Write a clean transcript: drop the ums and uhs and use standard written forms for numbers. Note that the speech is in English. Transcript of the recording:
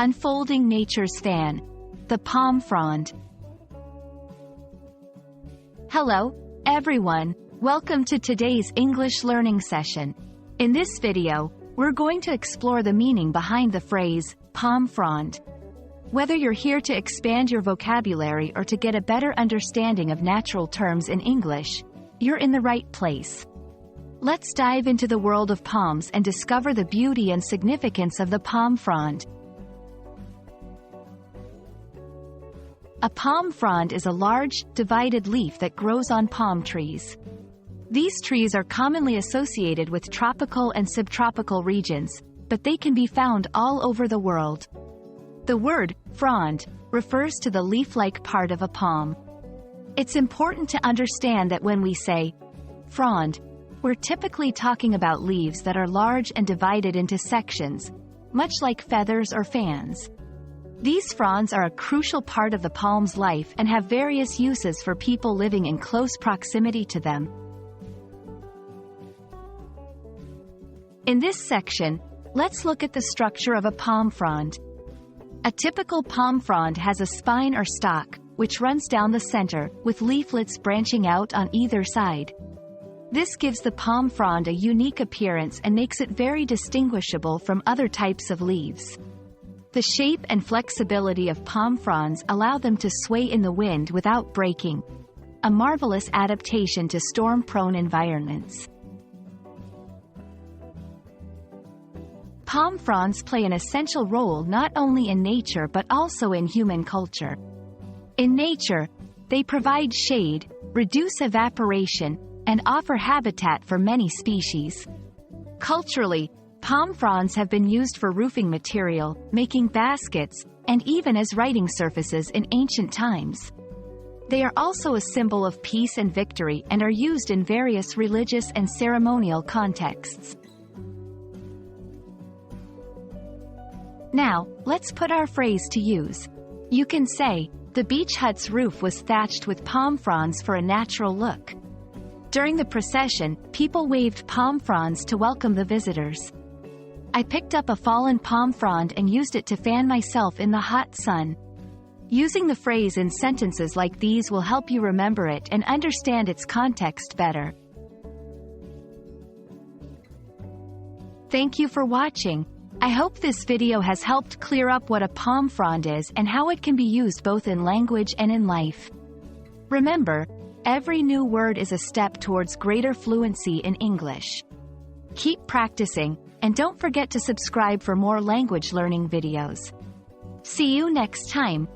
Unfolding nature's fan. The palm frond. Hello, everyone. Welcome to today's English learning session. In this video, we're going to explore the meaning behind the phrase, palm frond. Whether you're here to expand your vocabulary or to get a better understanding of natural terms in English, you're in the right place. Let's dive into the world of palms and discover the beauty and significance of the palm frond. A palm frond is a large, divided leaf that grows on palm trees. These trees are commonly associated with tropical and subtropical regions, but they can be found all over the world. The word, frond, refers to the leaf-like part of a palm. It's important to understand that when we say frond, we're typically talking about leaves that are large and divided into sections, much like feathers or fans. These fronds are a crucial part of the palm's life and have various uses for people living in close proximity to them. In this section, let's look at the structure of a palm frond. A typical palm frond has a spine or stalk, which runs down the center, with leaflets branching out on either side. This gives the palm frond a unique appearance and makes it very distinguishable from other types of leaves. The shape and flexibility of palm fronds allow them to sway in the wind without breaking, a marvelous adaptation to storm-prone environments. Palm fronds play an essential role not only in nature but also in human culture. In nature, they provide shade, reduce evaporation, and offer habitat for many species. Culturally, palm fronds have been used for roofing material, making baskets, and even as writing surfaces in ancient times. They are also a symbol of peace and victory and are used in various religious and ceremonial contexts. Now, let's put our phrase to use. You can say, the beach hut's roof was thatched with palm fronds for a natural look. During the procession, people waved palm fronds to welcome the visitors. I picked up a fallen palm frond and used it to fan myself in the hot sun. Using the phrase in sentences like these will help you remember it and understand its context better. Thank you for watching. I hope this video has helped clear up what a palm frond is and how it can be used both in language and in life. Remember, every new word is a step towards greater fluency in English. Keep practicing, and don't forget to subscribe for more language learning videos. See you next time.